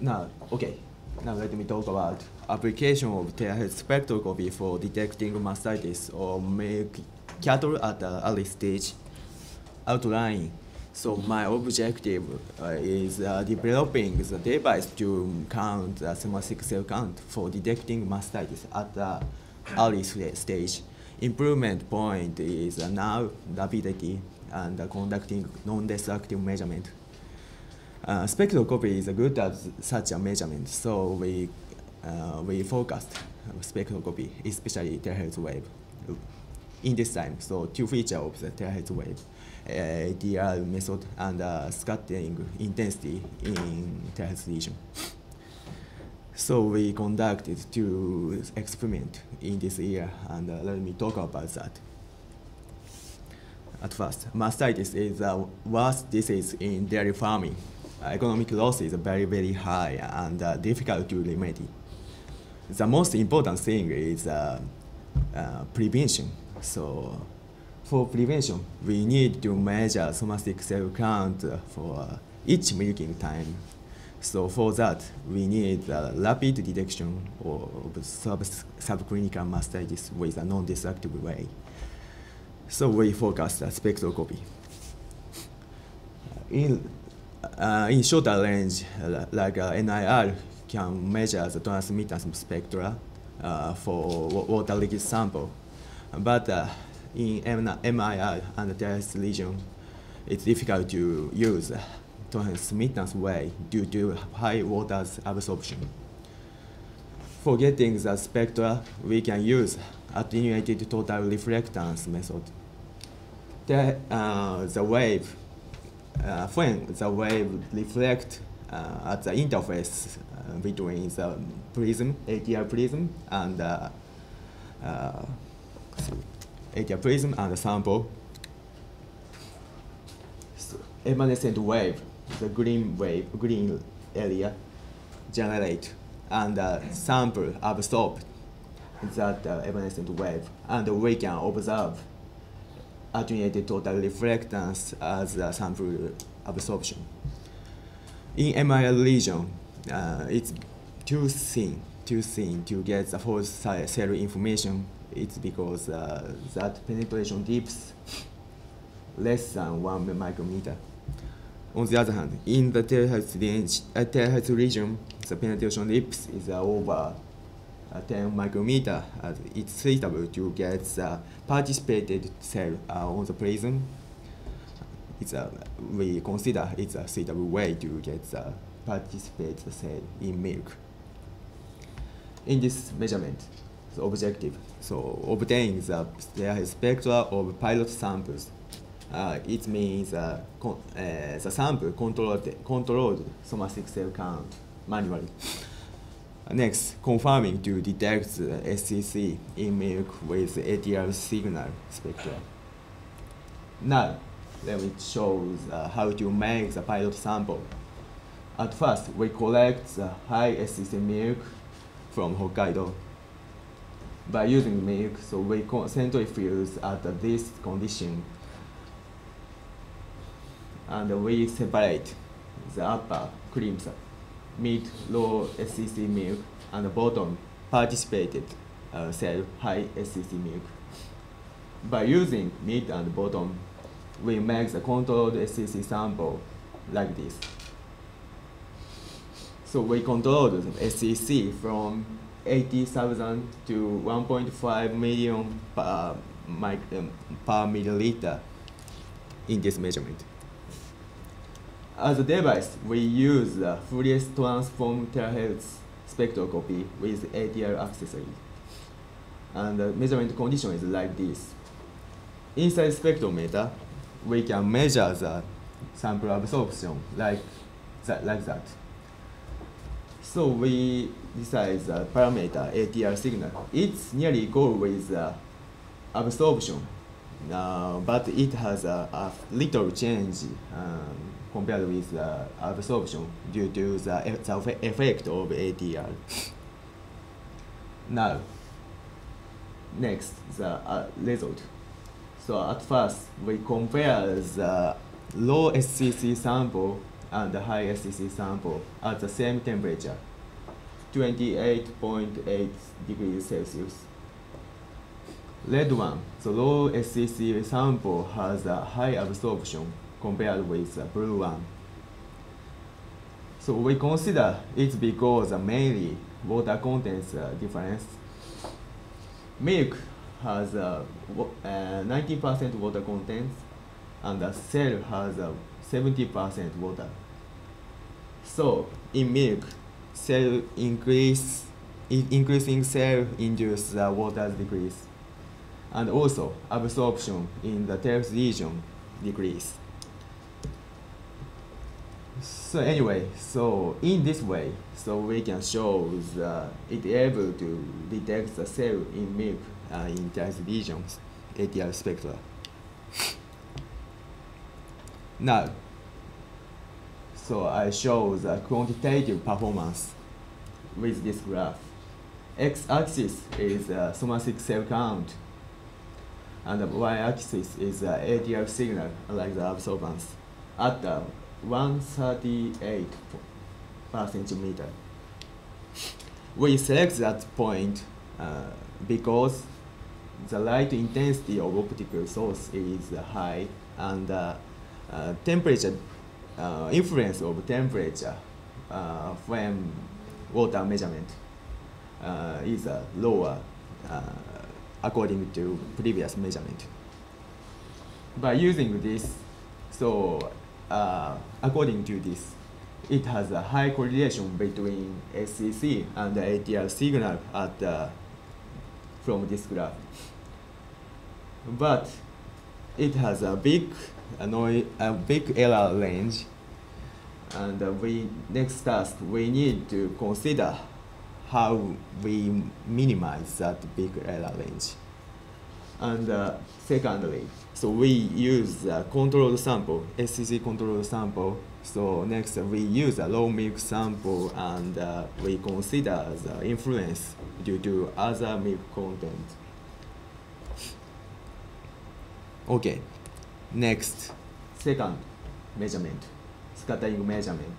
Now, okay. Now let me talk about application of Terahertz spectroscopy for detecting mastitis or milk cattle at the early stage. Outline. So my objective is developing the device to count the somatic cell count for detecting mastitis at the early stage. Improvement point is now rapidity and conducting non-destructive measurement. Spectroscopy is good at such a measurement, so we focused spectroscopy, especially terahertz wave, in this time. So two features of the terahertz wave, ATR method and scattering intensity in terahertz region. So we conducted two experiments in this year, and let me talk about that. At first, mastitis is the worst disease in dairy farming. Economic loss is very, very high and difficult to remedy. The most important thing is prevention. So for prevention, we need to measure somatic cell count for each milking time. So for that, we need rapid detection of subclinical mastitis with a non-destructive way. So we focus on spectroscopy. In shorter range, like NIR can measure the transmittance spectra for water liquid sample. But in MIR and the terahertz region, it's difficult to use transmittance way due to high water absorption. For getting the spectra, we can use attenuated total reflectance method. The wave, when the wave reflects at the interface between the prism, ATR prism, and ATR prism and the sample, so evanescent wave, the green area, generate, and sample absorb that evanescent wave, and we can observe attenuated total reflectance as a sample absorption. In MIR region, it's too thin to get the whole cell information. It's because that penetration dips less than 1 micrometer. On the other hand, in the terahertz region, the penetration dips is over 10 micrometer. It's suitable to get the participated cell on the prism. We consider it's a suitable way to get the participated cell in milk. In this measurement, the objective, so obtain the terahertz spectra of pilot samples. It means the sample controlled somatic cell count manually. Next, confirming to detect SCC in milk with ATR signal spectra. Now, let me show how to make the pilot sample. At first, we collect the high SCC milk from Hokkaido. By using milk, so we centrifuge at this condition, and we separate the upper cream mid-low SCC milk and the bottom participated cell high SCC milk. By using mid and bottom, we make the controlled SCC sample like this. So we controlled the SCC from 80,000 to 1.5 million per milliliter in this measurement. As a device, we use the Fourier transform terahertz spectroscopy with ATR accessories. And the measurement condition is like this. Inside spectrometer, we can measure the sample absorption like that. So we decide the parameter ATR signal. It's nearly equal with the absorption, but it has a little change compared with the absorption due to the effect of ATR. Now, next, the result. So at first, we compare the low SCC sample and high SCC sample at the same temperature, 28.8 degrees Celsius. Red one, the low SCC sample has a high absorption compared with the blue one. So we consider it because mainly water contents difference. Milk has 90% water contents, and the cell has 70% water. So in milk, increasing cell induces water decrease, and also absorption in the Terahertz region decrease. So anyway, so in this way, so we can show it able to detect the cell in milk in Terahertz regions, ATR spectra. Now, so I show the quantitative performance with this graph. X-axis is somatic cell count, and the y-axis is ATR signal, like the absorbance, at 138 per centimeter. We select that point because the light intensity of optical source is high, and temperature influence of temperature when water measurement is lower according to previous measurement. By using this, so according to this, it has a high correlation between SCC and the ATR signal from this graph. But it has a big error range, and next task we need to consider how we minimize that big error range. And secondly, so we use a controlled sample, SCC controlled sample. So next we use a low milk sample, and we consider the influence due to other milk content. Okay, next, second measurement, scattering measurement.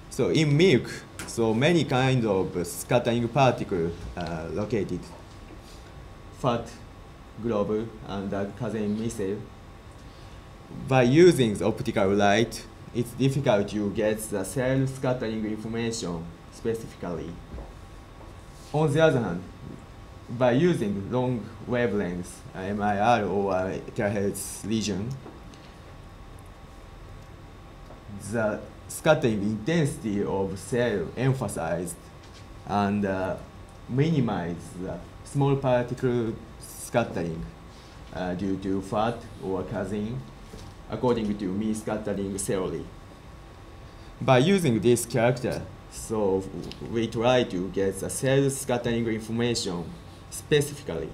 So in milk, so many kinds of scattering particles located. Fat, globe, and casein missile. By using the optical light, it's difficult to get the cell scattering information specifically. On the other hand, by using long wavelengths, MIR or Terahertz region, the scattering intensity of cell emphasized and minimize the small particle scattering due to fat or casein, according to mean scattering theory. By using this character, so we try to get the cell scattering information specifically.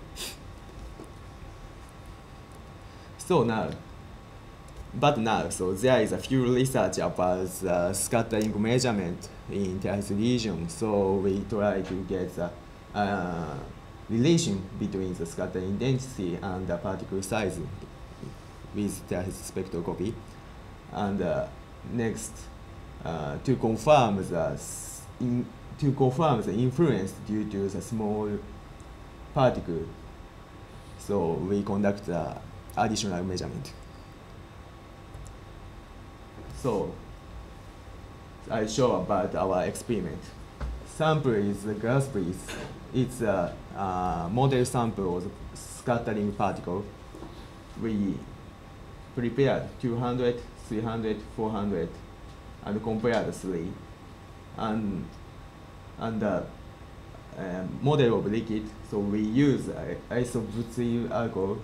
So now, so there is a few research about scattering measurement in Terahertz region. So we try to get the relation between the scattering density and the particle size with Terahertz spectroscopy. And next, to confirm the influence due to the small particle, so we conduct additional measurement. So I show about our experiment. Sample is the glass piece. It's a model sample of scattering particle. We prepared 200, 300, 400, and compared three. And the model of liquid, so we use isobutyl alcohol.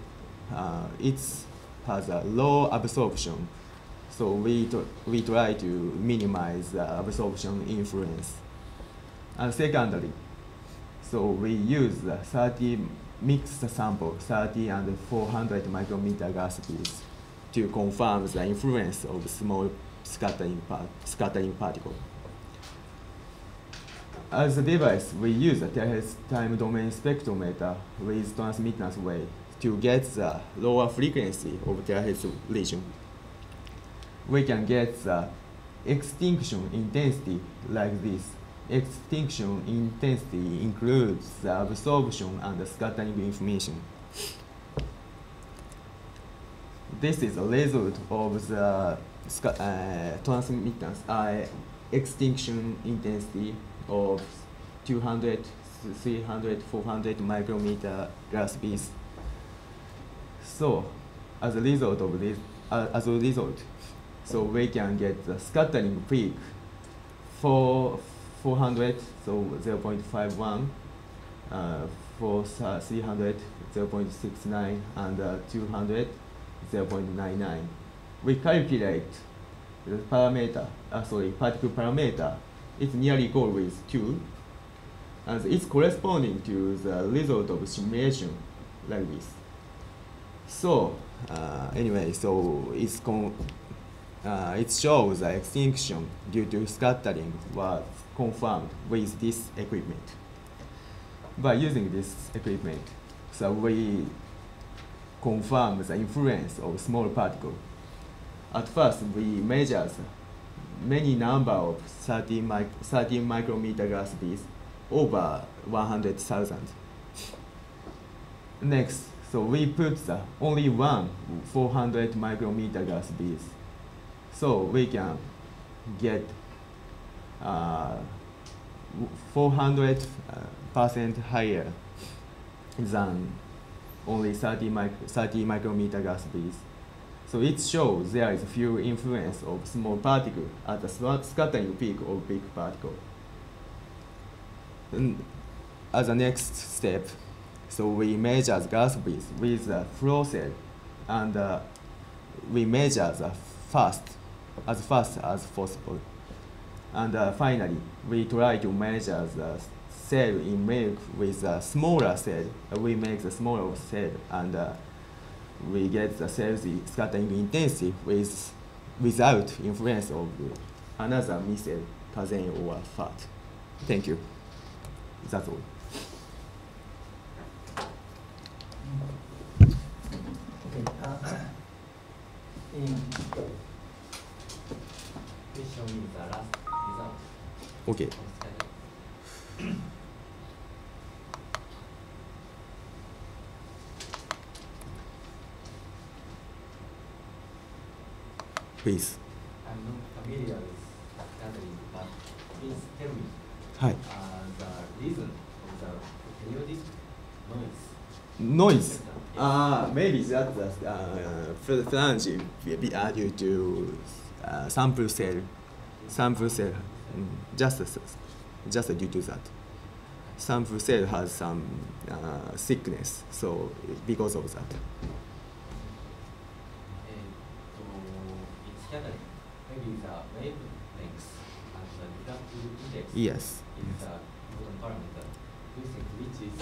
It has a low absorption, so we try to minimize the absorption influence. And secondly, so we use 30 mixed sample, 30 and 400 micrometer gas piece, to confirm the influence of small scattering particle. As a device, we use a Terahertz time domain spectrometer with transmittance wave to get the lower frequency of Terahertz region. We can get the extinction intensity like this. Extinction intensity includes the absorption and the scattering information. This is a result of the transmittance extinction intensity of 200, 300, 400 micrometer glass beads. So, as a result of this, so we can get the scattering peak for 400, so 0.51, for 300, 0.69, and 200, 0.99. We calculate the parameter, particle parameter. It's nearly equal with 2, and it's corresponding to the result of simulation like this. So anyway, so it shows the extinction due to scattering was confirmed with this equipment. By using this equipment, so we confirm the influence of small particle. At first, we measured many number of 30 micrometer glass beads over 100,000. Next, so we put only one 400 micrometer glass beads. So we can get 400% higher than only 30 micrometer glass beads. So it shows there is few influence of small particle at the scattering peak of big particle. And as a next step, so we measure the glass beads with the flow cell, and we measure as fast as possible. And finally, we try to measure the cell in milk with a smaller cell. We make the smaller cell, and we get the cell's scattering intensity without influence of another missile, cousin, or fat. Thank you. That's all. Please show me the last result. Okay. Please. I'm not familiar with scattering, but please tell me Hi. the reason of the periodic noise. Noise. Yes. Maybe that's the flange due to sample cell. Just due to that. Sample cell has some thickness, so because of that. In scattering, maybe the wavelength and the refractive index Yes. is the important parameter. Do you think which is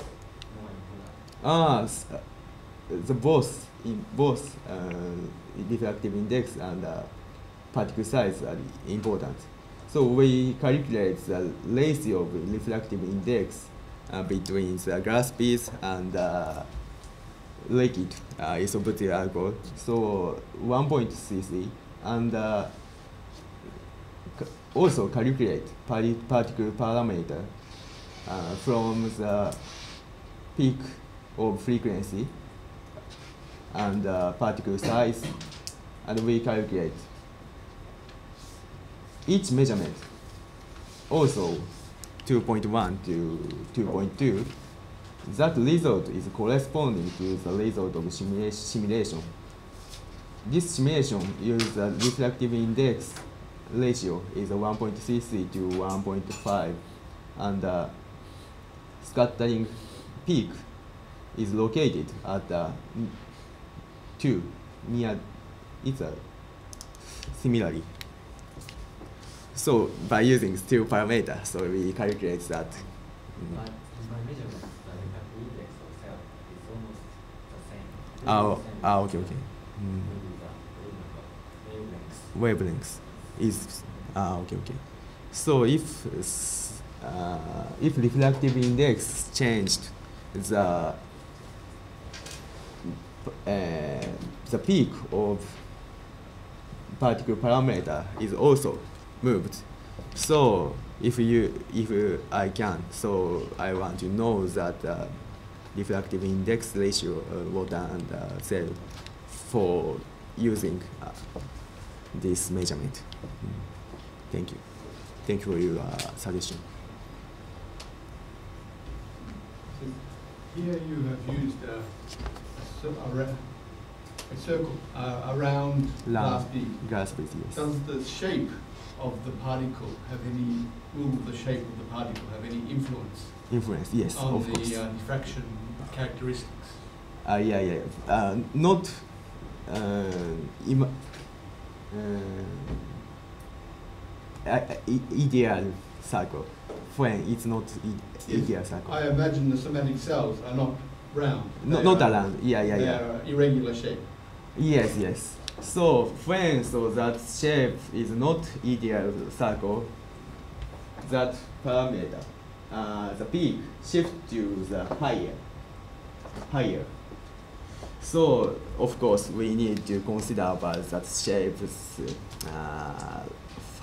more important? The both refractive index and particle size are important. So we calculate the ratio of refractive index between the glass beads and liquid isobutyl alcohol. So 1.33, and also calculate particle parameter from the peak of frequency and particle size, and we calculate each measurement, also 2.1 to 2.2. That result is corresponding to the result of simulation. This simulation uses the refractive index ratio is 1.33 to 1.5, and scattering peak is located at 2 near it's similarly. So by using still parameter, so we calculate that. But in my measurement, the refractive index of cell is almost the same. Okay. Maybe the Wavelengths is okay. So if refractive index changed, the peak of particle parameter is also moved. So if I can, so I want to know that refractive index ratio water and cell for using this measurement. Thank you. Thank you for your suggestion. Here you have used a circle around glass bead. Glass bead, yes. Does the shape of the particle have any, will the shape of the particle have any influence? Influence, yes, on of the course. diffraction characteristics? Not ideal circle. When it's not ideal circle. I imagine the somatic cells are not round. Not around. They are irregular shape. Yes. So when that shape is not ideal circle, that parameter, the peak shift to the higher. So of course we need to consider about that shapes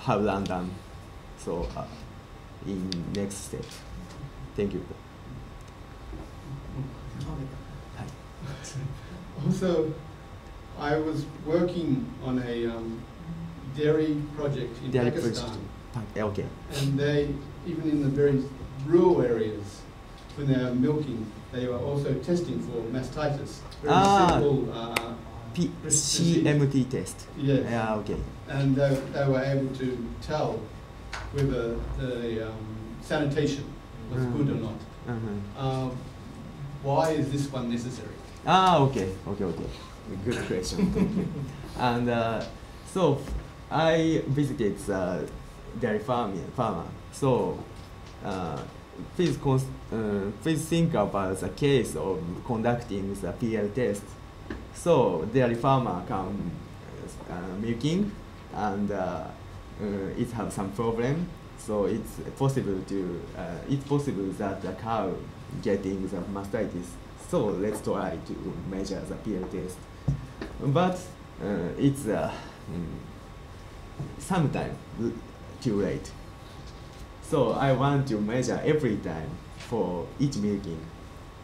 have random. So in next step. Thank you. Also, I was working on a dairy project in Pakistan. Okay. And they, even in the very rural areas, when they are milking, they were also testing for mastitis. Very simple CMT test. Yes. Yeah, okay. And they were able to tell whether the sanitation was good or not. Why is this one necessary? Okay. Good question. And so I visited the dairy farmer. So please think about the case of conducting the PL test. So dairy farmer come milking and it have some problem. So it's possible that the cow getting the mastitis. So let's try to measure the PL test. But it's sometimes too late. So I want to measure every time for each milking,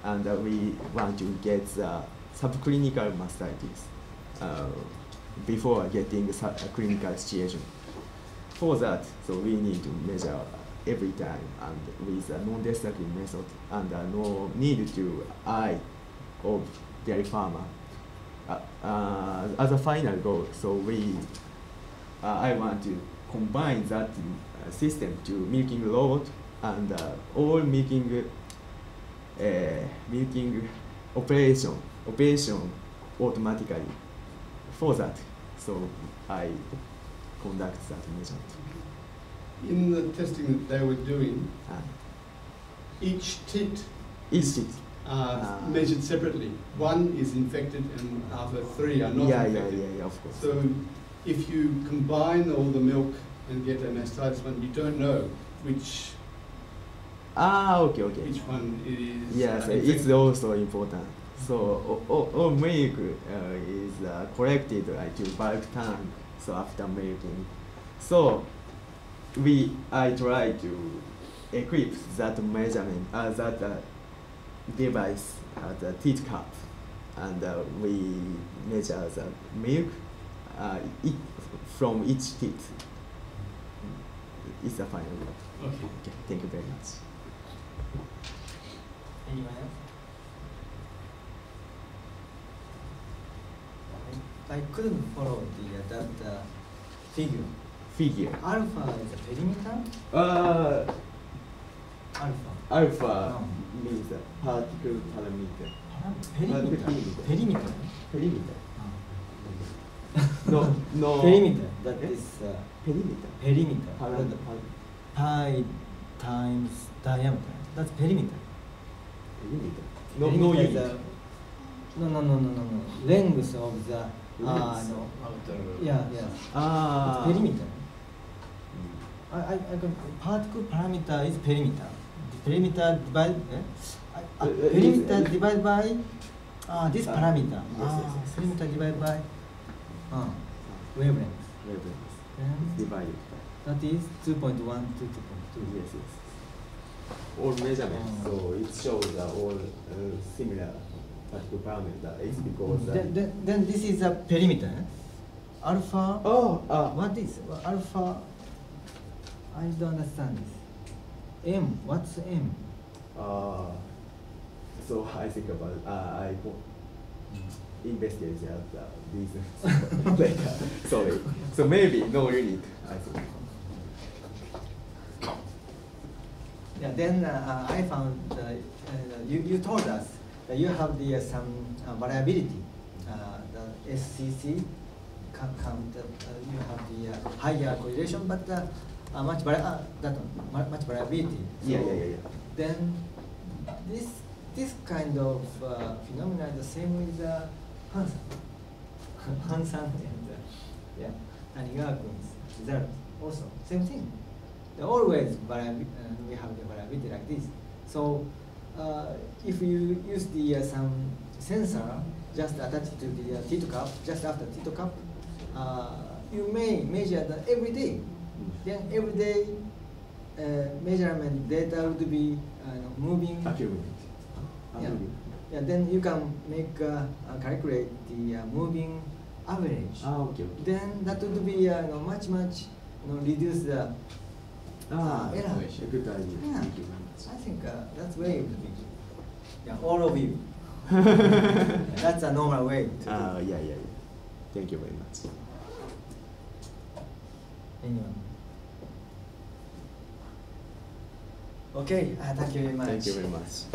and we want to get the subclinical mastitis before getting the clinical situation. For that, so we need to measure every time and with a non-destructive method, and no need to eye of dairy farmer. As a final goal, so I want to combine that system to milking robot and all milking operation automatically. For that, so I conduct that measurement. In the testing that they were doing, each tit measured separately. One is infected and other three are not infected. Yeah, of course. So if you combine all the milk and get a mastitis one, you don't know which which one it is. Yes, it's also important. So all milk is collected to bulk tank. So after milking, so I try to equip that measurement that device at the teat cup, and we measure the milk from each teat. It's the final goal. Okay. Thank you very much. Anyone else? I couldn't follow that figure. Alpha is a perimeter? Alpha means the particle parameter. Perimeter? No. Perimeter, that is perimeter. Pi times diameter. That's perimeter. No Perimeter is unit. No. Length of the yeah. It's perimeter. I particle parameter is perimeter. Perimeter divided by this parameter. Perimeter divided by wavelength. Divided. That is 2.1 to 2.2. Yes, yes. All measurements, so it shows all similar particle parameter. It's because Then this is a perimeter. Alpha. What is alpha? I don't understand this. M. What's M? So I think about I investigate these later. Sorry. So maybe no unit. I think. Yeah. Then I found you told us that you have the some variability. The SCC count. You have the higher correlation, but much variability. So Yeah. then this kind of phenomena is the same with Hansan and Hirotaka's result also same thing. They're always we have the variability like this. So if you use the some sensor just attached to the Tito cup, just after Tito cup, you may measure the every day. Then every day measurement data would be moving. Yeah. Then you can make calculate the moving average. Okay. Then that would be much reduce the error. Good idea. Yeah. Thank you very much. I think that's way would be. Yeah, all of you. That's a normal way. Yeah. Thank you very much. Anyone? Okay, thank you very much. Thank you very much.